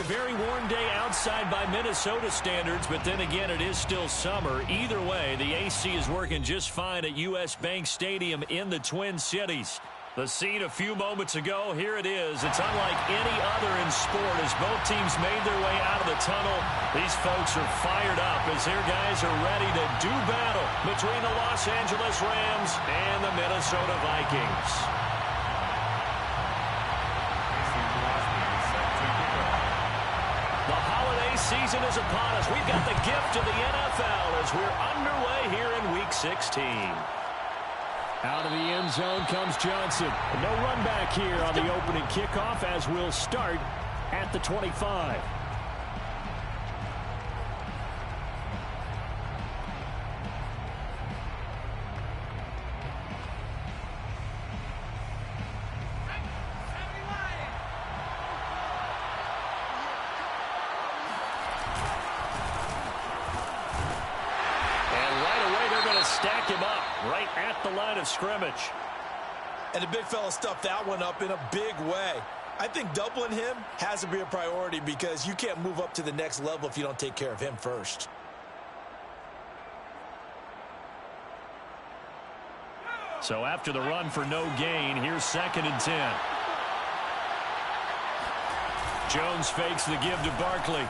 a very warm day outside by Minnesota standards, but then again, it is still summer. Either way, the AC is working just fine at U.S. Bank Stadium in the Twin Cities. The scene a few moments ago, here it is. It's unlike any other in sport as both teams made their way out of the tunnel. These folks are fired up as their guys are ready to do battle between the Los Angeles Rams and the Minnesota Vikings. The holiday season is upon us. We've got the gift of the NFL as we're underway here in Week 16. Out of the end zone comes Johnson. No run back here on the opening kickoff as we'll start at the 25. Stack him up right at the line of scrimmage. And the big fella stuffed that one up in a big way. I think doubling him has to be a priority because you can't move up to the next level if you don't take care of him first. So after the run for no gain, here's 2nd and 10. Jones fakes the give to Barkley.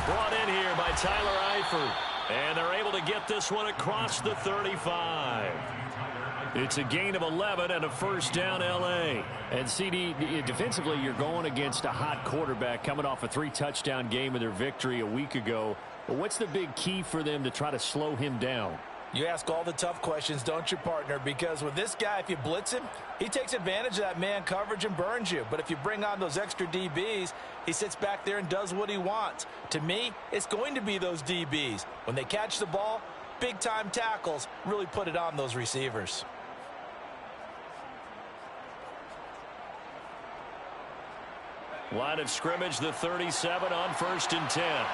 Brought in here by Tyler Eifert. And they're able to get this one across the 35. It's a gain of 11 and a first down L.A. And CD, defensively, you're going against a hot quarterback coming off a 3-touchdown game of their victory a week ago. But what's the big key for them to try to slow him down? You ask all the tough questions, don't you, partner? Because with this guy, if you blitz him, he takes advantage of that man coverage and burns you. But if you bring on those extra DBs, he sits back there and does what he wants. To me, it's going to be those DBs. When they catch the ball, big-time tackles really put it on those receivers. Line of scrimmage, the 37 on 1st and 10.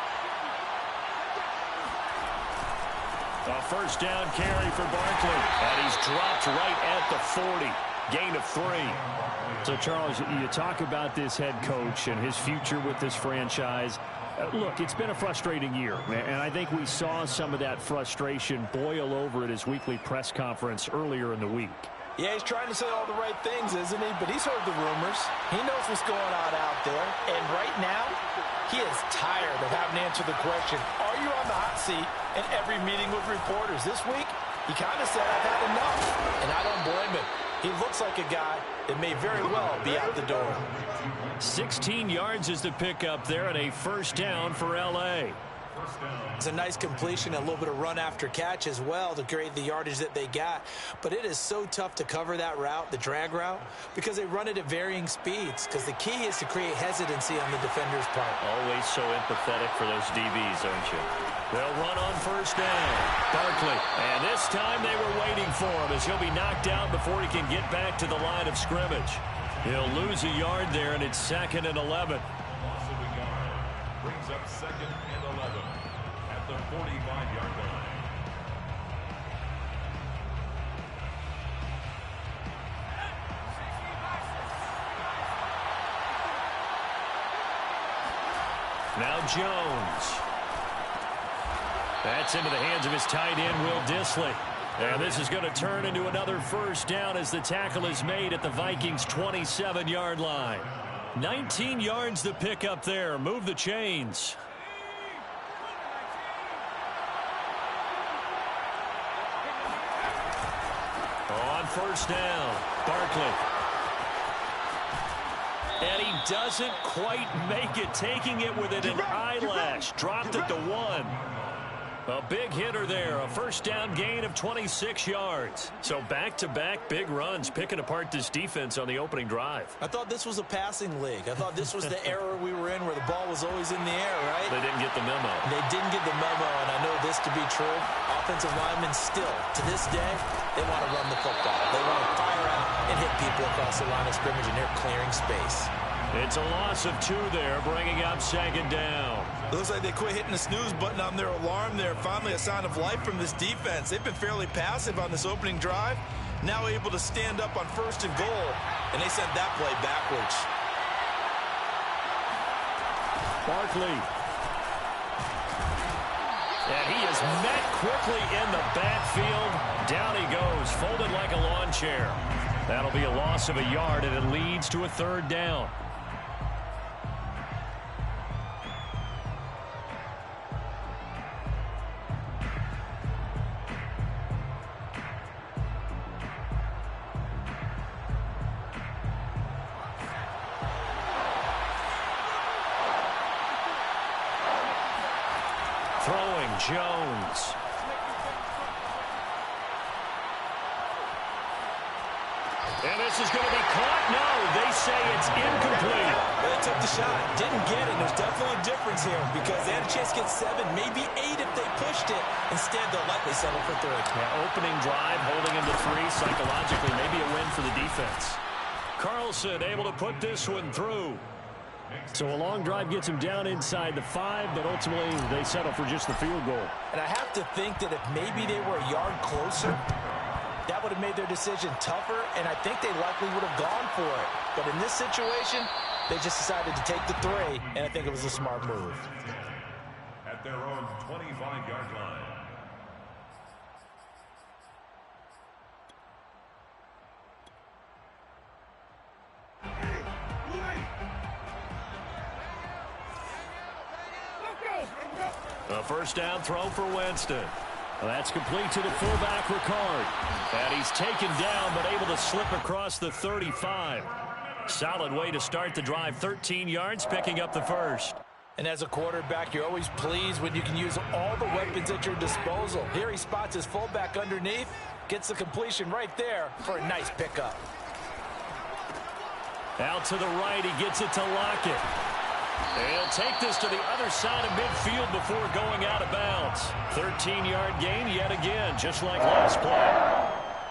A first down carry for Barkley. And he's dropped right at the 40. Gain of 3. So, Charles, you talk about this head coach and his future with this franchise. Look, it's been a frustrating year, and I think we saw some of that frustration boil over at his weekly press conference earlier in the week. Yeah, he's trying to say all the right things, isn't he? But he's heard the rumors. He knows what's going on out there. And right now, he is tired of having to answer the question, are you on the hot seat in every meeting with reporters? This week, he kind of said, I've had enough. And I don't blame him. He looks like a guy that may very well be out the door. 16 yards is the pickup there and a first down for L.A. It's a nice completion, a little bit of run after catch as well to create the yardage that they got. But it is so tough to cover that route, the drag route, because they run it at varying speeds. Because the key is to create hesitancy on the defender's part. Always so empathetic for those DBs, aren't you? They'll run on first down. Barkley. And this time they were waiting for him as he'll be knocked down before he can get back to the line of scrimmage. He'll lose a yard there, and it's 2nd and 11. Brings up 2nd and 11 at the 45-yard line. Now Jones. That's into the hands of his tight end, Will Dissly. And this is going to turn into another first down as the tackle is made at the Vikings' 27-yard line. 19 yards to pick up there. Move the chains. On first down, Barkley. And he doesn't quite make it, taking it within an eyelash. Dropped it to 1. A big hitter there, a first down gain of 26 yards. So back-to-back big runs, picking apart this defense on the opening drive. I thought this was a passing league. I thought this was the era we were in where the ball was always in the air, right? They didn't get the memo. They didn't get the memo, and I know this to be true. Offensive linemen still, to this day, they want to run the football. They want to fire out and hit people across the line of scrimmage, and they're clearing space. It's a loss of 2 there, bringing up 2nd down. Looks like they quit hitting the snooze button on their alarm there. Finally a sign of life from this defense. They've been fairly passive on this opening drive. Now able to stand up on 1st and goal, and they sent that play backwards. Barkley. And he is met quickly in the backfield. Down he goes, folded like a lawn chair. That'll be a loss of a yard, and it leads to a third down. Throwing Jones. And this is going to be caught. No, they say it's incomplete. They took the shot, didn't get it. There's definitely a difference here because they had a chance to get 7, maybe 8 if they pushed it. Instead, they'll likely settle for 3. Yeah, opening drive, holding him to 3 psychologically. Maybe a win for the defense. Carlson able to put this one through. So a long drive gets him down inside the 5, but ultimately they settle for just the field goal. And I have to think that if maybe they were a yard closer, that would have made their decision tougher, and I think they likely would have gone for it. But in this situation, they just decided to take the 3, and I think it was a smart move. At their own 25-yard line. A first down throw for Winston. Well, that's complete to the fullback, Ricard. And he's taken down, but able to slip across the 35. Solid way to start the drive. 13 yards, picking up the first. And as a quarterback, you're always pleased when you can use all the weapons at your disposal. Here he spots his fullback underneath, gets the completion right there for a nice pickup. Out to the right, he gets it to Lockett. He'll take this to the other side of midfield before going out of bounds. 13-yard gain yet again, just like last play.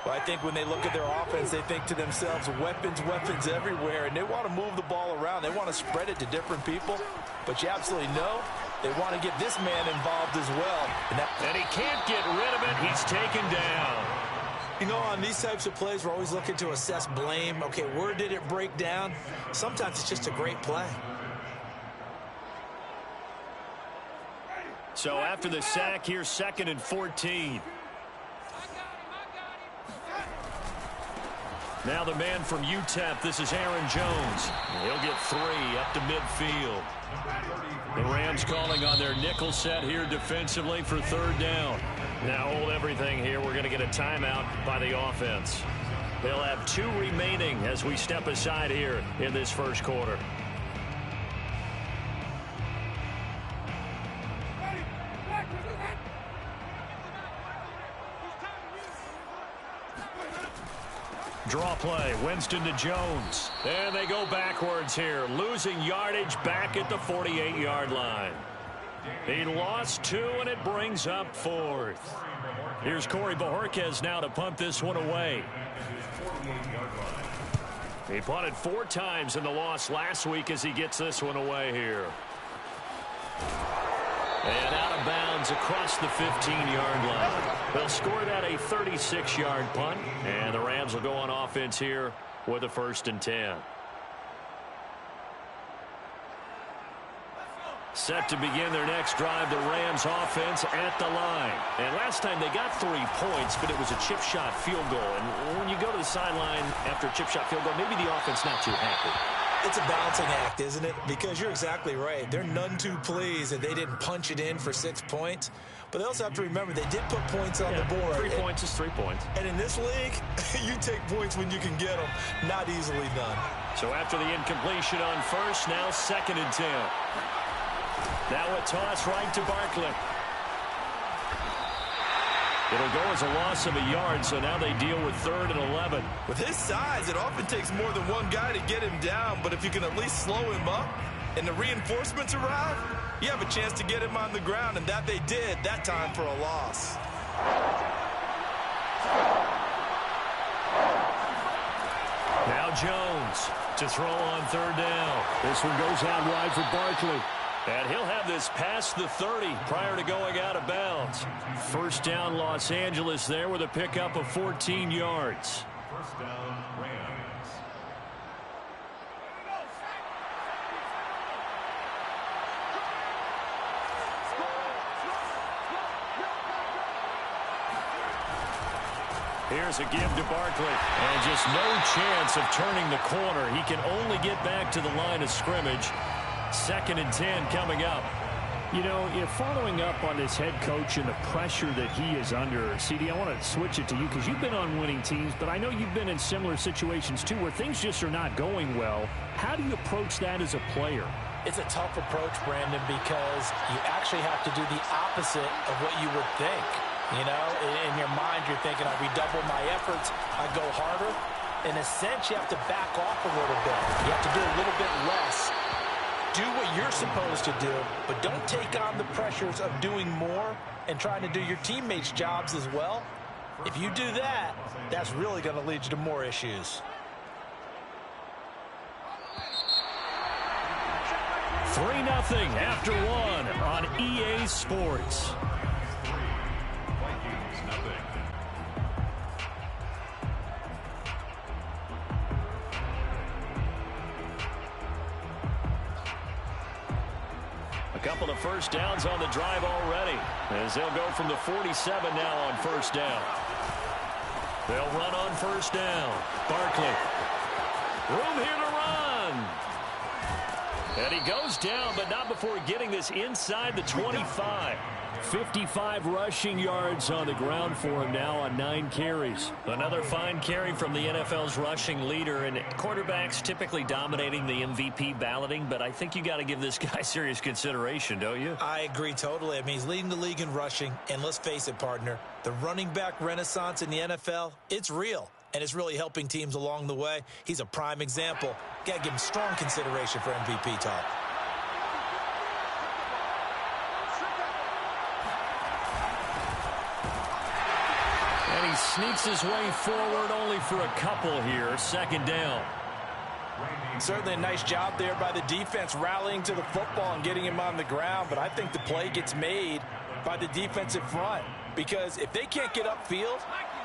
Well, I think when they look at their offense, they think to themselves, weapons, weapons everywhere, and they want to move the ball around. They want to spread it to different people, but you absolutely know they want to get this man involved as well. And he can't get rid of it. He's taken down. You know, on these types of plays, we're always looking to assess blame. Okay, where did it break down? Sometimes it's just a great play. So after the sack, here's 2nd and 14. Now the man from UTEP, this is Aaron Jones. He'll get 3 up to midfield. The Rams calling on their nickel set here defensively for 3rd down. Now hold everything here. We're going to get a timeout by the offense. They'll have 2 remaining as we step aside here in this first quarter. Draw play, Winston to Jones. And they go backwards here, losing yardage back at the 48-yard line. He lost 2, and it brings up 4th. Here's Corey Bojorquez now to punt this one away. He punted 4 times in the loss last week as he gets this one away here. And out of bounds across the 15-yard line. They'll score that a 36-yard punt, and the Rams will go on offense here with a 1st and 10. Set to begin their next drive, the Rams offense at the line. And last time they got 3 points, but it was a chip shot field goal. And when you go to the sideline after a chip shot field goal, maybe the offense not too happy. It's a balancing act, isn't it? Because you're exactly right. They're none too pleased that they didn't punch it in for 6 points. But they also have to remember they did put points on the board. 3 points is 3 points. And in this league, you take points when you can get them. Not easily done. So after the incompletion on first, now 2nd and 10. Now a toss right to Barkley. It'll go as a loss of a yard, so now they deal with 3rd and 11. With his size, it often takes more than one guy to get him down, but if you can at least slow him up and the reinforcements arrive, you have a chance to get him on the ground, and that they did that time for a loss. Now Jones to throw on 3rd down. This one goes out wide for Barkley. And he'll have this past the 30 prior to going out of bounds. 1st down Los Angeles there with a pickup of 14 yards. 1st down Rams. Here's a give to Barkley. And just no chance of turning the corner. He can only get back to the line of scrimmage. 2nd and 10 coming up. You know, following up on this head coach and the pressure that he is under, CD, I want to switch it to you because you've been on winning teams, but I know you've been in similar situations too where things just are not going well. How do you approach that as a player? It's a tough approach, Brandon, because you actually have to do the opposite of what you would think. You know, in your mind, you're thinking, I redouble my efforts, I go harder. In a sense, you have to back off a little bit. You have to do a little bit less. Do what you're supposed to do, but don't take on the pressures of doing more and trying to do your teammates' jobs as well. If you do that, that's really going to lead you to more issues. 3-0 after 1 on EA Sports. A couple of first downs on the drive already, as they'll go from the 47 now on first down. They'll run on first down. Barkley. Room here to run. And he goes down, but not before getting this inside the 25. 55 rushing yards on the ground for him now on 9 carries. Another fine carry from the NFL's rushing leader, and quarterbacks typically dominating the MVP balloting, but I think you got to give this guy serious consideration, don't you? I agree totally. I mean, he's leading the league in rushing, and let's face it, partner, the running back renaissance in the NFL, it's real, and it's really helping teams along the way. He's a prime example. Got to give him strong consideration for MVP talk. He sneaks his way forward only for a couple here. 2nd down. Certainly a nice job there by the defense rallying to the football and getting him on the ground, but I think the play gets made by the defensive front because if they can't get upfield,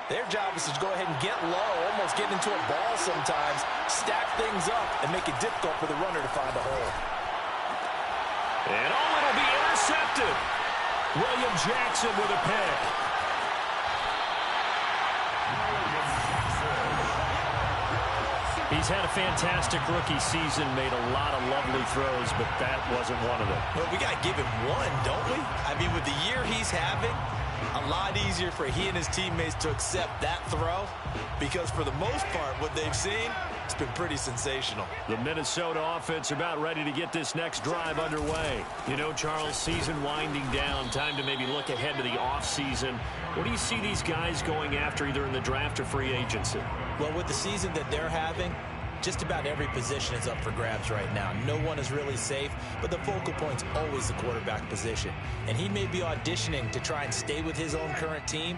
their job is to go ahead and get low, almost get into a ball sometimes, stack things up, and make it difficult for the runner to find a hole. And it'll be intercepted. William Jackson with a pick. He's had a fantastic rookie season, made a lot of lovely throws, but that wasn't one of them. Well, we got to give him one, don't we? I mean, with the year he's having, a lot easier for he and his teammates to accept that throw because for the most part, what they've seen, it's been pretty sensational. The Minnesota offense about ready to get this next drive underway. You know, Charles, season winding down, time to maybe look ahead to the offseason. What do you see these guys going after either in the draft or free agency? Well, with the season that they're having, just about every position is up for grabs right now. No one is really safe, but the focal point's always the quarterback position. And he may be auditioning to try and stay with his own current team.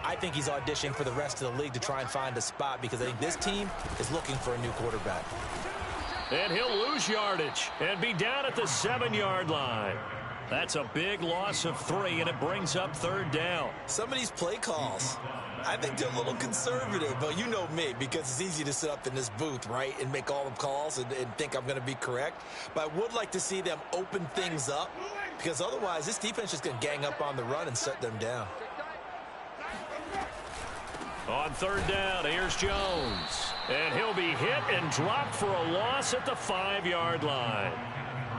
I think he's auditioning for the rest of the league to try and find a spot because I think this team is looking for a new quarterback. And he'll lose yardage and be down at the 7-yard line. That's a big loss of 3, and it brings up 3rd down. Some of these play calls, I think they're a little conservative, but you know me, because it's easy to sit up in this booth, right, and make all the calls and think I'm going to be correct. But I would like to see them open things up, because otherwise this defense is just going to gang up on the run and shut them down. On 3rd down, here's Jones. And he'll be hit and dropped for a loss at the 5-yard line.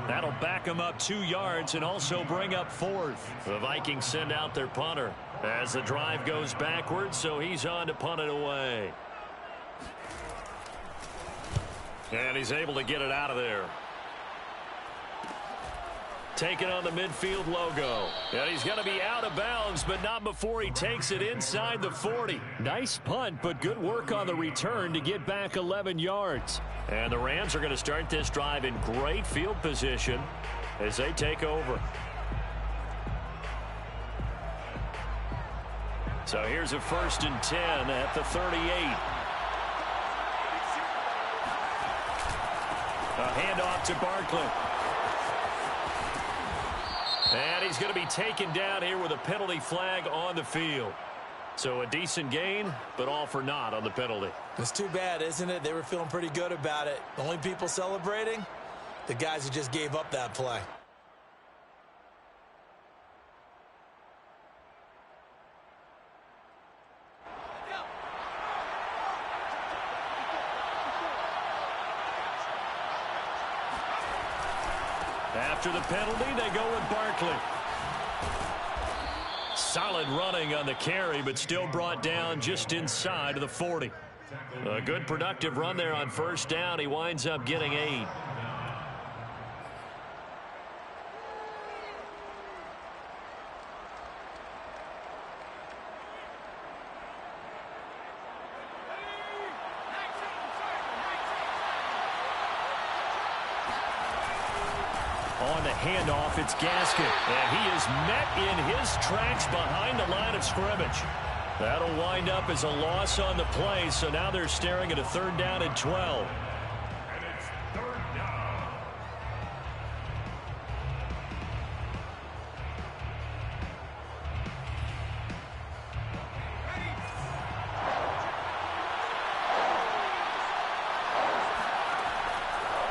That'll back him up 2 yards and also bring up 4th. The Vikings send out their punter as the drive goes backwards, so he's on to punt it away. And he's able to get it out of there. Taking on the midfield logo. And he's going to be out of bounds, but not before he takes it inside the 40. Nice punt, but good work on the return to get back 11 yards. And the Rams are going to start this drive in great field position as they take over. So here's a 1st and 10 at the 38. A handoff to Barkley. And he's going to be taken down here with a penalty flag on the field. So a decent gain, but all for naught on the penalty. It's too bad, isn't it? They were feeling pretty good about it. The only people celebrating, the guys who just gave up that play. After the penalty, they go with Barkley. Solid running on the carry, but still brought down just inside of the 40. A good productive run there on first down. He winds up getting 8. On the handoff, it's Gaskin, and he is met in his tracks behind the line of scrimmage. That'll wind up as a loss on the play, so now they're staring at a 3rd down and 12. And it's 3rd down.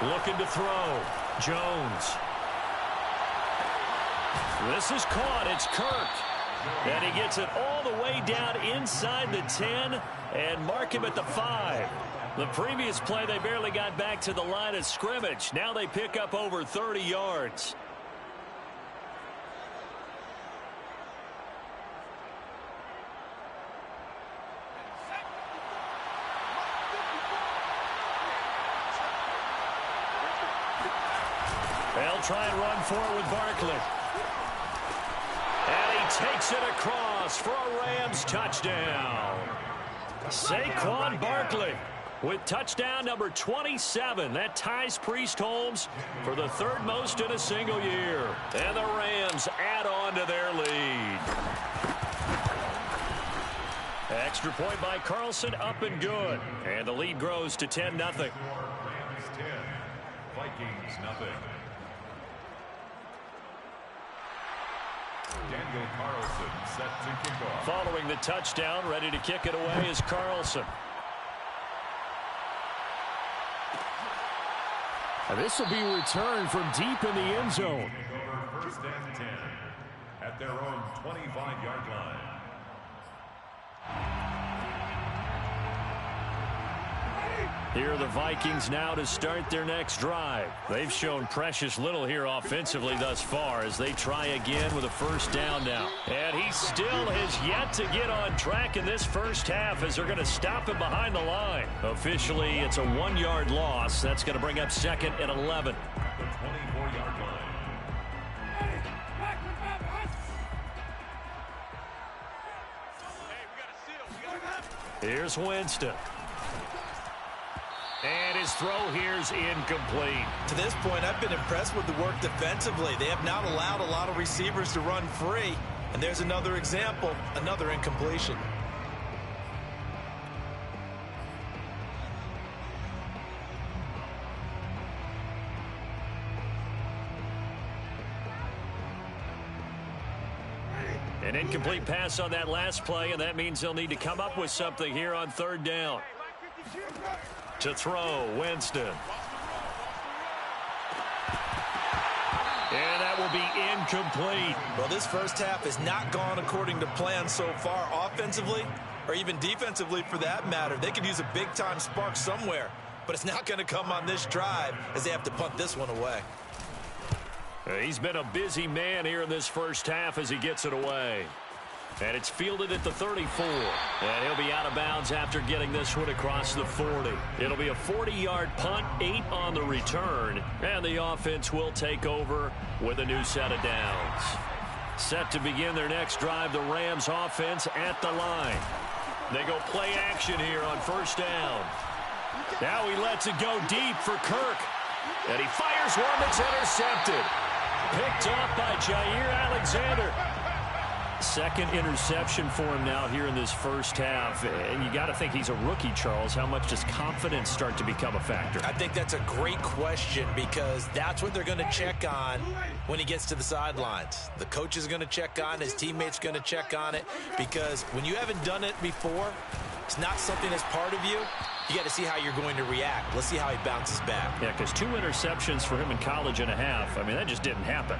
Looking to throw. Jones. This is caught. It's Kirk. And he gets it all the way down inside the 10 and mark him at the 5. The previous play, they barely got back to the line of scrimmage. Now they pick up over 30 yards. They'll try and run for it with Barkley. And he takes it across for a Rams touchdown. Saquon Barkley with touchdown number 27. That ties Priest Holmes for the 3rd most in a single year. And the Rams add on to their lead. Extra point by Carlson, up and good. And the lead grows to 10-0. Rams 10, Vikings nothing. Daniel Carlson set to kick off. Following the touchdown, ready to kick it away is Carlson. And this will be returned from deep in the end zone. Over 1st and 10 at their own 25-yard line. Here are the Vikings now to start their next drive. They've shown precious little here offensively thus far as they try again with a 1st down now. And he still has yet to get on track in this first half as they're going to stop him behind the line. Officially, it's a 1-yard loss. That's going to bring up 2nd and 11. At the 24-yard line. Here's Winston. And his throw here's incomplete. To this point, I've been impressed with the work defensively. They have not allowed a lot of receivers to run free. And there's another example, another incompletion. An incomplete pass on that last play, and that means they'll need to come up with something here on 3rd down. To throw, Winston. And that will be incomplete. Well, this first half has not gone according to plan so far offensively or even defensively for that matter. They could use a big-time spark somewhere, but it's not going to come on this drive as they have to punt this one away. He's been a busy man here in this first half as he gets it away. And it's fielded at the 34. And he'll be out of bounds after getting this one across the 40. It'll be a 40-yard punt, 8 on the return. And the offense will take over with a new set of downs. Set to begin their next drive, the Rams offense at the line. They go play action here on 1st down. Now he lets it go deep for Kirk. And he fires one that's intercepted. Picked off by Jair Alexander. 2nd interception for him now here in this first half. And you got to think he's a rookie, Charles. How much does confidence start to become a factor? I think that's a great question because that's what they're going to check on when he gets to the sidelines. The coach is going to check on, his teammates going to check on it, because when you haven't done it before, it's not something that's part of you. You got to see how you're going to react. Let's see how he bounces back. Yeah, because 2 interceptions for him in college and a half. I mean, that just didn't happen.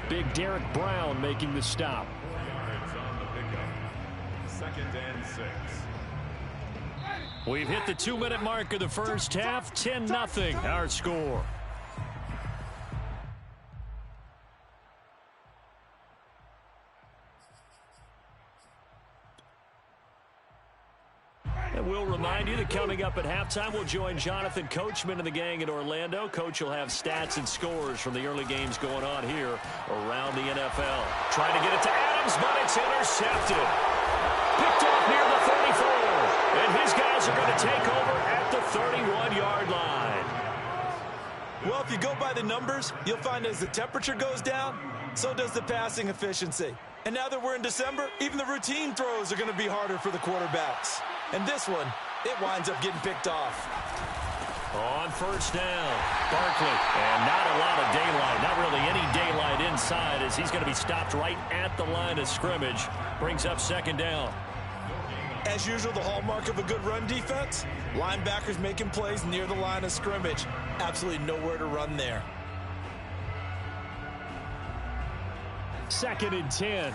Big Derek Brown making the stop. Yards on the pickup. 2nd and 6. We've hit the 2-minute mark of the first half. 10-0 our score. And we'll remind you that coming up at halftime, we'll join Jonathan Coachman and the gang in Orlando. Coach will have stats and scores from the early games going on here around the NFL. Trying to get it to Adams, but it's intercepted. Picked off near the 34. And his guys are going to take over at the 31-yard line. Well, if you go by the numbers, you'll find as the temperature goes down, so does the passing efficiency. And now that we're in December, even the routine throws are going to be harder for the quarterbacks. And this one, it winds up getting picked off. On first down, Barkley. And not a lot of daylight, not really any daylight inside, as he's going to be stopped right at the line of scrimmage. Brings up second down. As usual, the hallmark of a good run defense, linebackers making plays near the line of scrimmage. Absolutely nowhere to run there. 2nd and 10.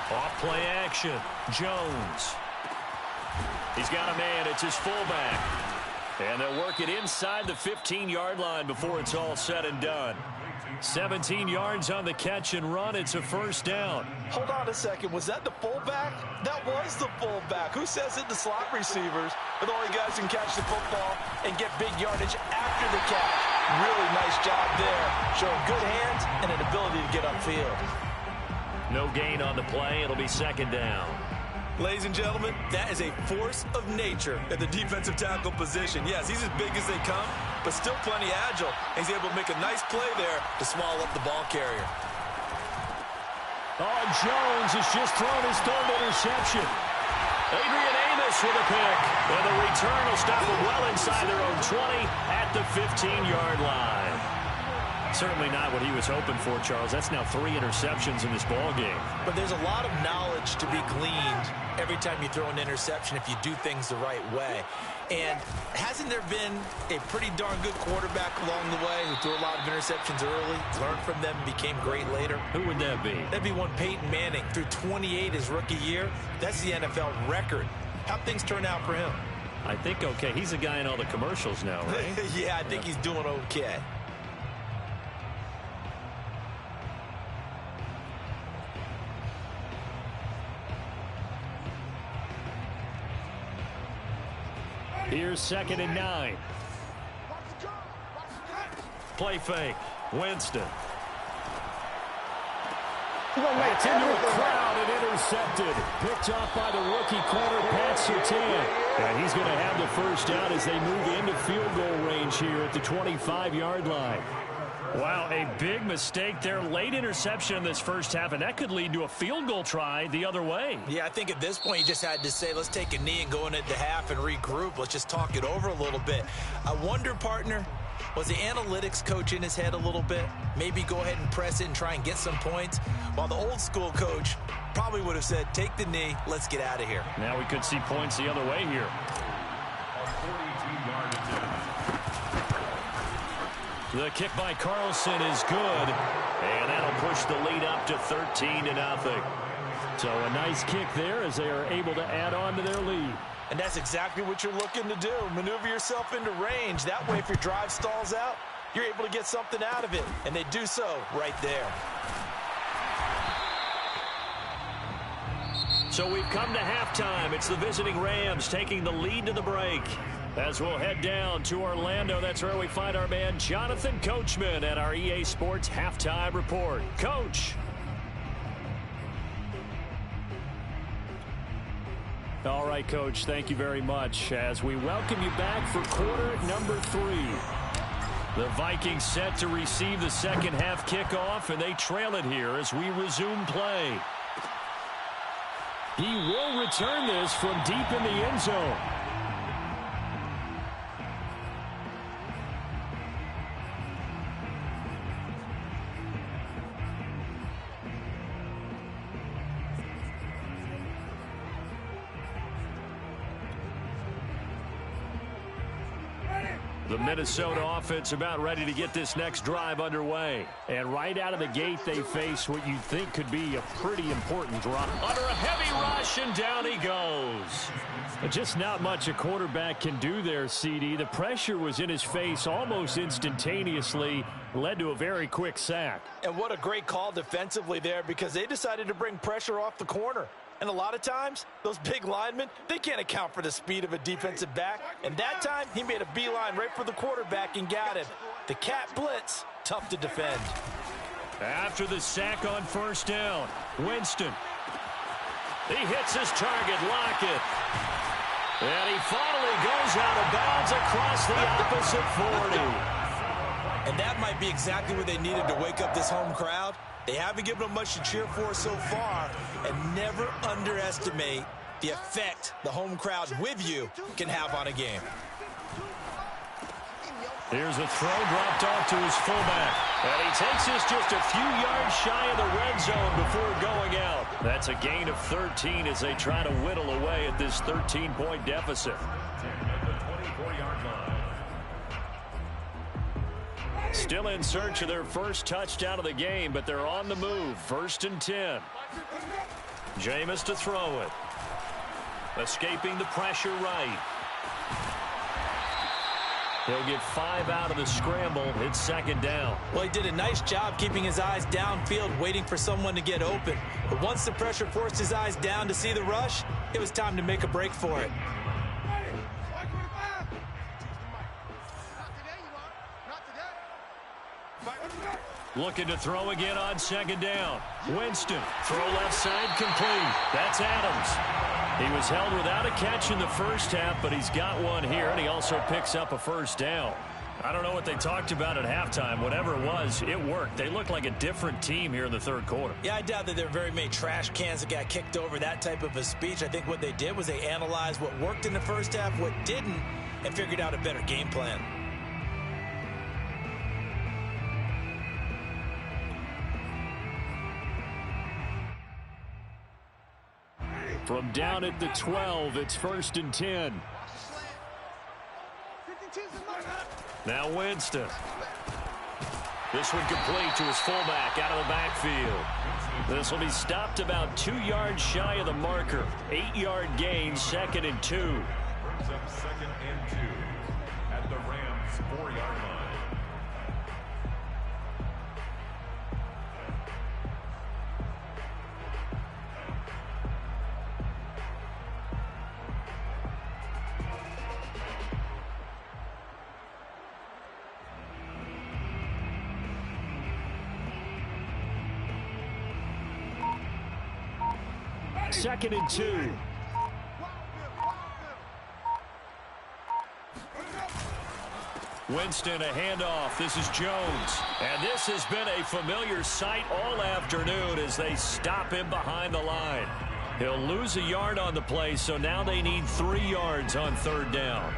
Off play action. Jones. He's got a man. It's his fullback. And they'll work it inside the 15-yard line before it's all said and done. 17 yards on the catch and run. It's a first down. Hold on a second. Was that the fullback? That was the fullback. Who says it? The slot receivers are the only guys who can catch the football and get big yardage after the catch. Really nice job there. Showing good hands and an ability to get upfield. No gain on the play. It'll be second down. Ladies and gentlemen, that is a force of nature at the defensive tackle position. Yes, he's as big as they come, but still plenty agile. He's able to make a nice play there to swallow up the ball carrier. Oh, Jones has just thrown his 3rd interception. Adrian Amos with a pick. And the return will stop them well inside their own 20 at the 15-yard line. Certainly not what he was hoping for, Charles. That's now 3 interceptions in this ball game. But there's a lot of knowledge to be gleaned every time you throw an interception if you do things the right way. And hasn't there been a pretty darn good quarterback along the way who threw a lot of interceptions early, learned from them, became great later? Who would that be? That'd be one Peyton Manning. Threw 28 his rookie year. That's the NFL record. How'd things turn out for him? I think okay. He's a guy in all the commercials now, right? Yeah, I think he's doing okay. Here's 2nd and 9. Play fake. Winston. It's into a crowd and intercepted. Picked off by the rookie corner, Pat Surtain. And he's going to have the first down as they move into field goal range here at the 25-yard line. Wow, a big mistake there. Late interception in this first half, and that could lead to a field goal try the other way. Yeah, I think at this point you just had to say, let's take a knee and go into the half and regroup. Let's just talk it over a little bit. I wonder, partner, was the analytics coach in his head a little bit? Maybe go ahead and press it and try and get some points? While the old school coach probably would have said, take the knee, let's get out of here. Now we could see points the other way here. The kick by Carlson is good, and that'll push the lead up to 13-0. So a nice kick there as they are able to add on to their lead. And that's exactly what you're looking to do. Maneuver yourself into range. That way, if your drive stalls out, you're able to get something out of it. And they do so right there. So we've come to halftime. It's the visiting Rams taking the lead to the break. As we'll head down to Orlando, that's where we find our man Jonathan Coachman at our EA Sports Halftime Report. Coach. All right, Coach, thank you very much as we welcome you back for quarter number 3. The Vikings set to receive the second half kickoff, and they trail it here as we resume play. He will return this from deep in the end zone. The Minnesota offense about ready to get this next drive underway. And right out of the gate, they face what you think could be a pretty important drive. Under a heavy rush, and down he goes. But just not much a quarterback can do there, CD. The pressure was in his face almost instantaneously, led to a very quick sack. And what a great call defensively there, because they decided to bring pressure off the corner. And a lot of times, those big linemen, they can't account for the speed of a defensive back. And that time, he made a beeline right for the quarterback and got him. The cat blitz, tough to defend. After the sack on first down, Winston. He hits his target, Lockett. And he finally goes out of bounds across the opposite 40. And that might be exactly what they needed to wake up this home crowd. They haven't given them much to cheer for so far, and never underestimate the effect the home crowd with you can have on a game. Here's a throw dropped off to his fullback. And he takes this just a few yards shy of the red zone before going out. That's a gain of 13 as they try to whittle away at this 13-point deficit. Still in search of their first touchdown of the game, but they're on the move. 1st and 10. Jameis to throw it. Escaping the pressure right. He'll get 5 out of the scramble. It's 2nd down. Well, he did a nice job keeping his eyes downfield, waiting for someone to get open. But once the pressure forced his eyes down to see the rush, it was time to make a break for it. Looking to throw again on 2nd down. Winston, throw left side complete. That's Adams. He was held without a catch in the first half, but he's got one here, and he also picks up a 1st down. I don't know what they talked about at halftime. Whatever it was, it worked. They look like a different team here in the 3rd quarter. Yeah, I doubt that there are very many trash cans that got kicked over, that type of a speech. I think what they did was they analyzed what worked in the first half, what didn't, and figured out a better game plan. From down at the 12, it's 1st and 10. Now Winston. This one complete to his fullback out of the backfield. This will be stopped about 2 yards shy of the marker. 8-yard gain, 2nd and 2. Brings up 2nd and 2 at the Rams' 4-yard line. Second and 2. Winston, a handoff. This is Jones. And this has been a familiar sight all afternoon as they stop him behind the line. He'll lose a yard on the play, so now they need 3 yards on 3rd down.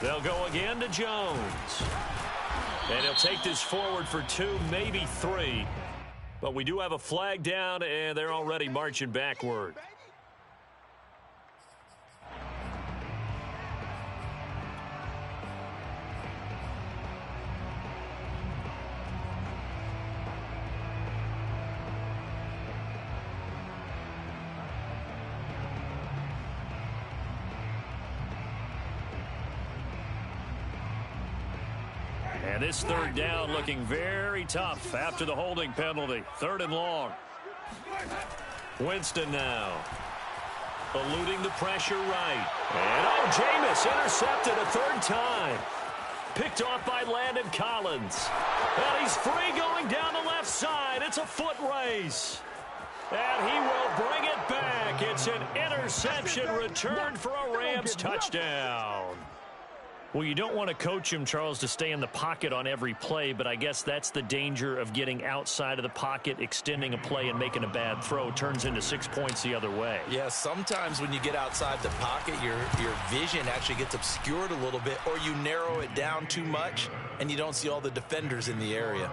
They'll go again to Jones. And he'll take this forward for 2, maybe 3. But we do have a flag down, and they're already marching backward. And this 3rd down looking very tough after the holding penalty. 3rd and long. Winston now. Eluding the pressure right. And Jameis intercepted a 3rd time. Picked off by Landon Collins. And he's free going down the left side. It's a foot race. And he will bring it back. It's an interception returned for a Rams touchdown. Well, you don't want to coach him, Charles, to stay in the pocket on every play, but I guess that's the danger of getting outside of the pocket, extending a play, and making a bad throw. Turns into 6 points the other way. Yeah, sometimes when you get outside the pocket, your vision actually gets obscured a little bit, or you narrow it down too much, and you don't see all the defenders in the area.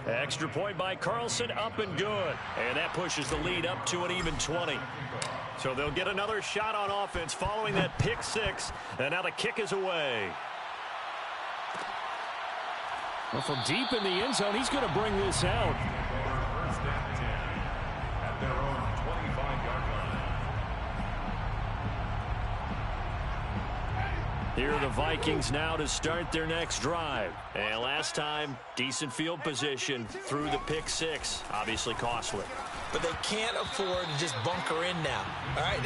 Extra point by Carlson, up and good. And that pushes the lead up to an even 20. So they'll get another shot on offense following that pick 6. And now the kick is away. Well, from deep in the end zone, he's going to bring this out. 1st and 10 at their own 25-yard line. Here are the Vikings now to start their next drive. And last time, decent field position through the pick six. Obviously costly. But they can't afford to just bunker in now. All right,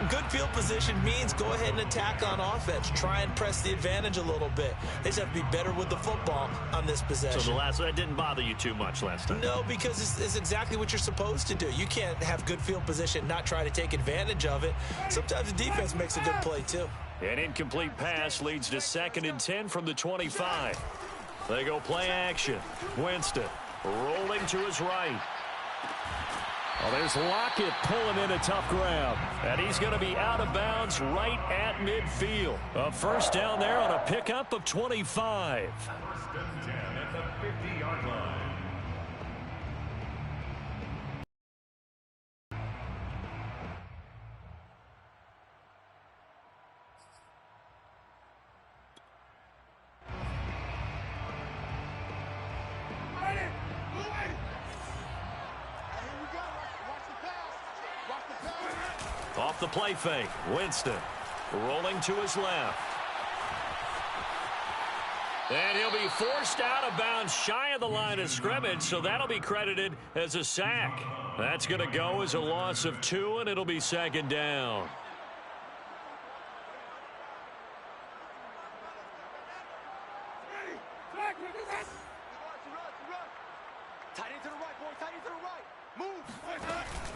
good field position means go ahead and attack on offense. Try and press the advantage a little bit. They just have to be better with the football on this possession. So that didn't bother you too much last time? No, because it's exactly what you're supposed to do. You can't have good field position, not try to take advantage of it. Sometimes the defense makes a good play too. An incomplete pass leads to 2nd and 10 from the 25. They go play action. Winston rolling to his right. Oh, there's Lockett pulling in a tough grab. And he's going to be out of bounds right at midfield. A first down there on a pickup of 25. 1st and 10 at the 50-yard line. Off the play fake, Winston rolling to his left. And he'll be forced out of bounds shy of the line of scrimmage, so that'll be credited as a sack. That's going to go as a loss of 2, and it'll be 2nd down.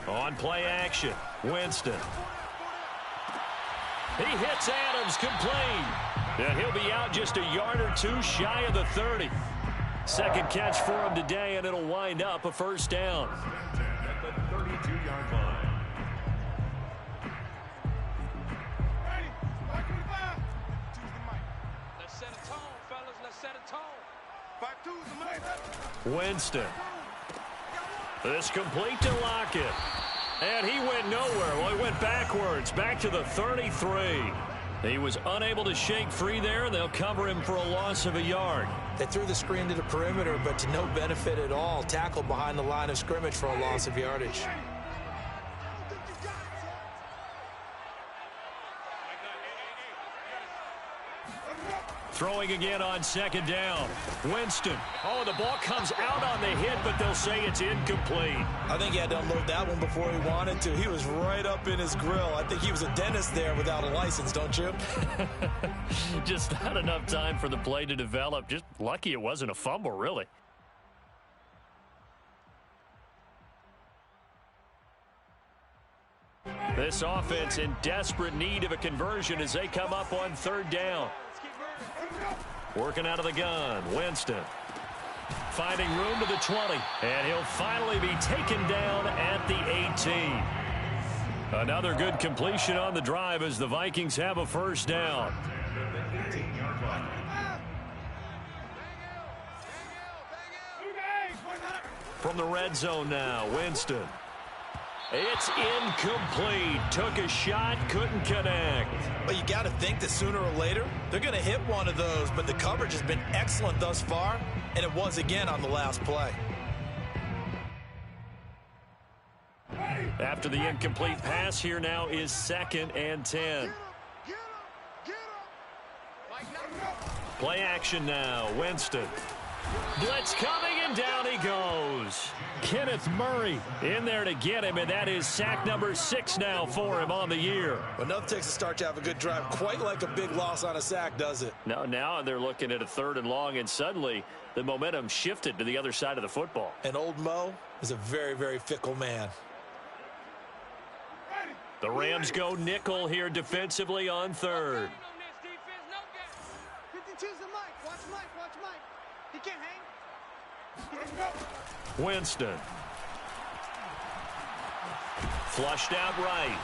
On play action, Winston. He hits Adams complete. And he'll be out just a yard or two shy of the 30. Second catch for him today, and it'll wind up a first down. At the 32-yard line. Let's set a tone, fellas. Let's set a tone. Winston. This complete to Lockett. And he went nowhere. Well, he went backwards, back to the 33. He was unable to shake free there, and they'll cover him for a loss of a yard. They threw the screen to the perimeter, but to no benefit at all. Tackled behind the line of scrimmage for a loss of yardage. Throwing again on 2nd down. Winston. Oh, the ball comes out on the hit, but they'll say it's incomplete. I think he had to unload that one before he wanted to. He was right up in his grill. I think he was a dentist there without a license, don't you? Just not enough time for the play to develop. Just lucky it wasn't a fumble, really. This offense in desperate need of a conversion as they come up on 3rd down. Working out of the gun, Winston. Finding room to the 20, and he'll finally be taken down at the 18. Another good completion on the drive as the Vikings have a first down. From the red zone now, Winston. It's incomplete. Took a shot, couldn't connect. Well, you got to think that sooner or later they're going to hit one of those, but the coverage has been excellent thus far, and it was again on the last play. After the incomplete pass, here now is 2nd and 10. Play action now, Winston. Blitz coming, and down he goes. Kenneth Murray in there to get him, and that is sack number 6 now for him on the year. Well, enough takes a start to have a good drive, quite like a big loss on a sack, does it? Now they're looking at a 3rd and long, and suddenly the momentum shifted to the other side of the football. And old Mo is a very, very fickle man. The Rams go nickel here defensively on 3rd. 52's the Mike. Watch Mike. He can't hang. Winston. Flushed out right.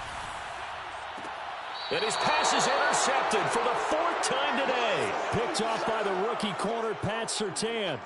And his pass is intercepted for the 4th time today. Picked off by the rookie corner, Pat Surtain.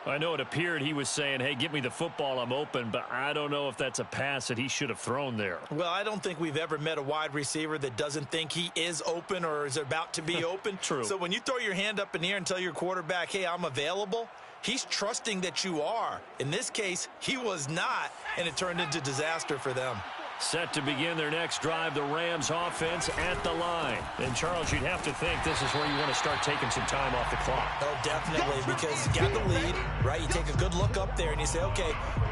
I know it appeared he was saying, hey, get me the football, I'm open, but I don't know if that's a pass that he should have thrown there. Well, I don't think we've ever met a wide receiver that doesn't think he is open or is about to be open. True. So when you throw your hand up in the air and tell your quarterback, hey, I'm available, he's trusting that you are. In this case, he was not, and it turned into disaster for them. Set to begin their next drive, the Rams offense at the line. And, Charles, you'd have to think this is where you want to start taking some time off the clock. Oh, definitely, because you got the lead, right? You take a good look up there and you say, okay,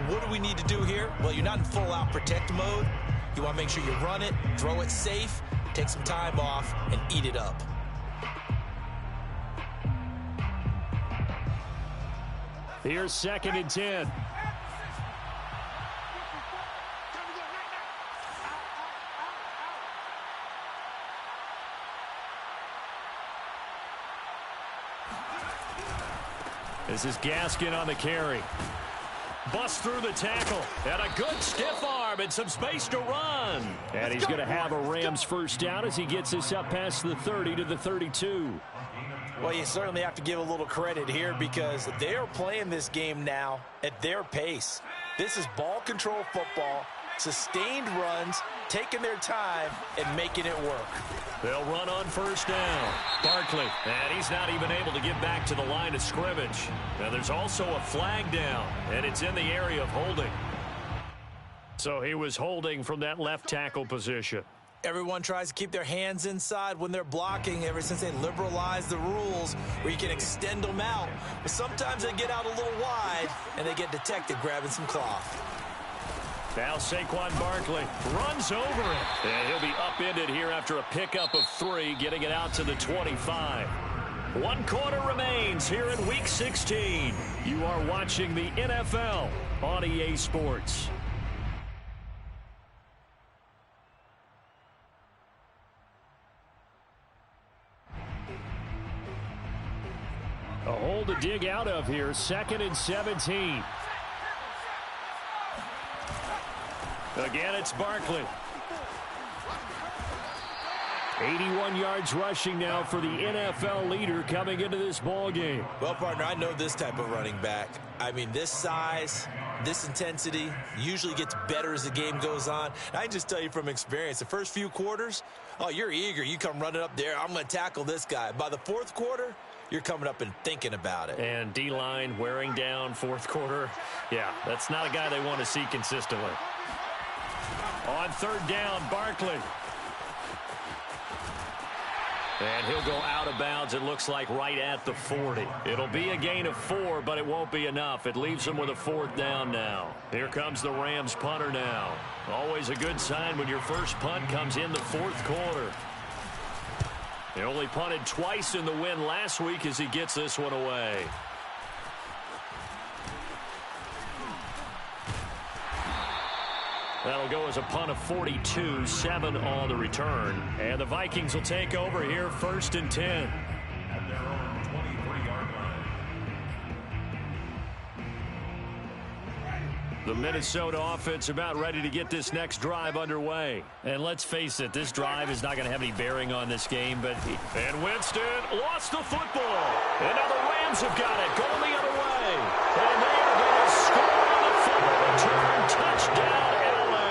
what do we need to do here? Well, you're not in full-out protect mode. You want to make sure you run it, throw it safe, take some time off, and eat it up. Here's 2nd and 10. This is Gaskin on the carry. Bust through the tackle. And a good stiff arm and some space to run. And he's going to have a Rams first down as he gets this up past the 30 to the 32. Well, you certainly have to give a little credit here because they are playing this game now at their pace. This is ball control football, sustained runs, taking their time, and making it work. They'll run on first down. Barkley, and he's not even able to get back to the line of scrimmage. Now, there's also a flag down, and it's in the area of holding. So he was holding from that left tackle position. Everyone tries to keep their hands inside when they're blocking ever since they liberalized the rules where you can extend them out. But sometimes they get out a little wide, and they get detected grabbing some cloth. Now Saquon Barkley runs over it. And he'll be upended here after a pickup of 3, getting it out to the 25. 1 quarter remains here in Week 16. You are watching the NFL on EA Sports. A hole to dig out of here. 2nd and 17. Again, it's Barkley. 81 yards rushing now for the NFL leader coming into this ball game. Well, partner, I know this type of running back. I mean, this size, this intensity usually gets better as the game goes on. And I can just tell you from experience, the first few quarters, oh, you're eager. You come running up there, I'm going to tackle this guy. By the 4th quarter, you're coming up and thinking about it. And D-line wearing down 4th quarter. Yeah, that's not a guy they want to see consistently. On 3rd down, Barkley. And he'll go out of bounds, it looks like, right at the 40. It'll be a gain of 4, but it won't be enough. It leaves them with a 4th down now. Here comes the Rams punter now. Always a good sign when your first punt comes in the 4th quarter. He only punted twice in the win last week as he gets this one away. That'll go as a punt of 42, 7 on the return. And the Vikings will take over here 1st and 10. At their own 23-yard line. The Minnesota offense about ready to get this next drive underway. And let's face it, this drive is not going to have any bearing on this game. And Winston lost the football. And now the Rams have got it, going the other way. And they are going to score on the fumble return. Touchdown, LA.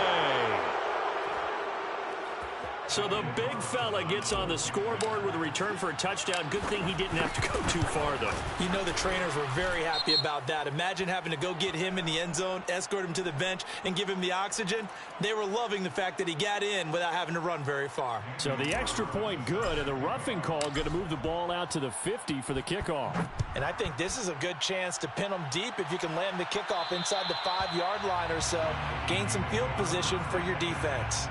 So the big fella gets on the scoreboard with a return for a touchdown. Good thing he didn't have to go too far, though. You know the trainers were very happy about that. Imagine having to go get him in the end zone, escort him to the bench, and give him the oxygen. They were loving the fact that he got in without having to run very far. So the extra point good, and the roughing call going to move the ball out to the 50 for the kickoff. And I think this is a good chance to pin them deep if you can land the kickoff inside the 5-yard line or so. Gain some field position for your defense.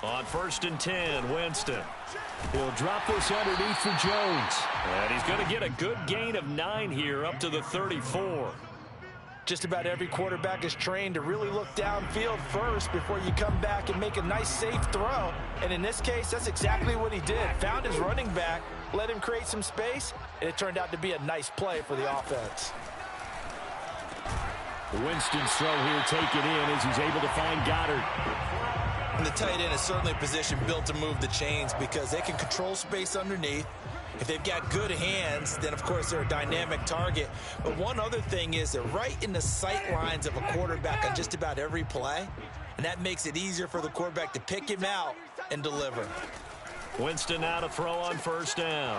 On 1st and 10, Winston. He'll drop this underneath for Jones. And he's going to get a good gain of 9 here up to the 34. Just about every quarterback is trained to really look downfield first before you come back and make a nice, safe throw. And in this case, that's exactly what he did. Found his running back, let him create some space, and it turned out to be a nice play for the offense. Winston's throw here taken in as he's able to find Goddard. And the tight end is certainly a position built to move the chains because they can control space underneath. If they've got good hands, then, of course, they're a dynamic target. But one other thing is they're right in the sight lines of a quarterback on just about every play, and that makes it easier for the quarterback to pick him out and deliver. Winston now to throw on first down.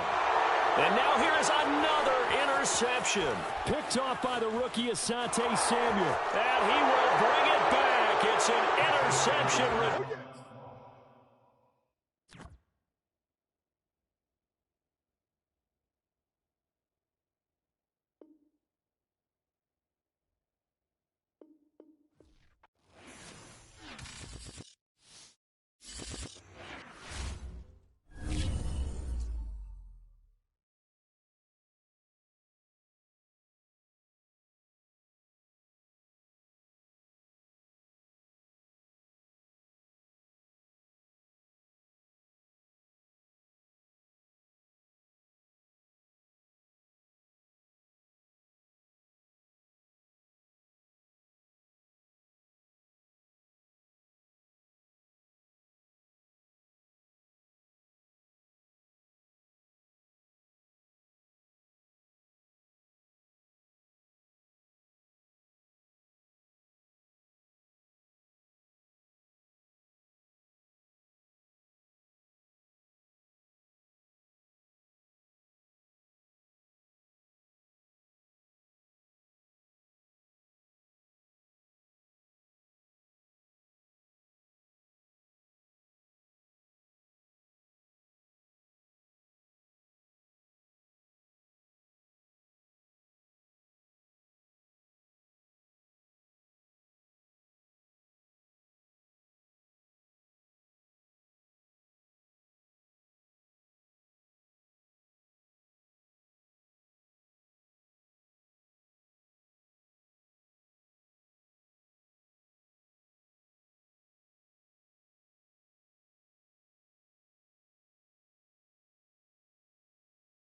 And now here is another interception. Picked off by the rookie Asante Samuel. And he will bring it back. It's an interception.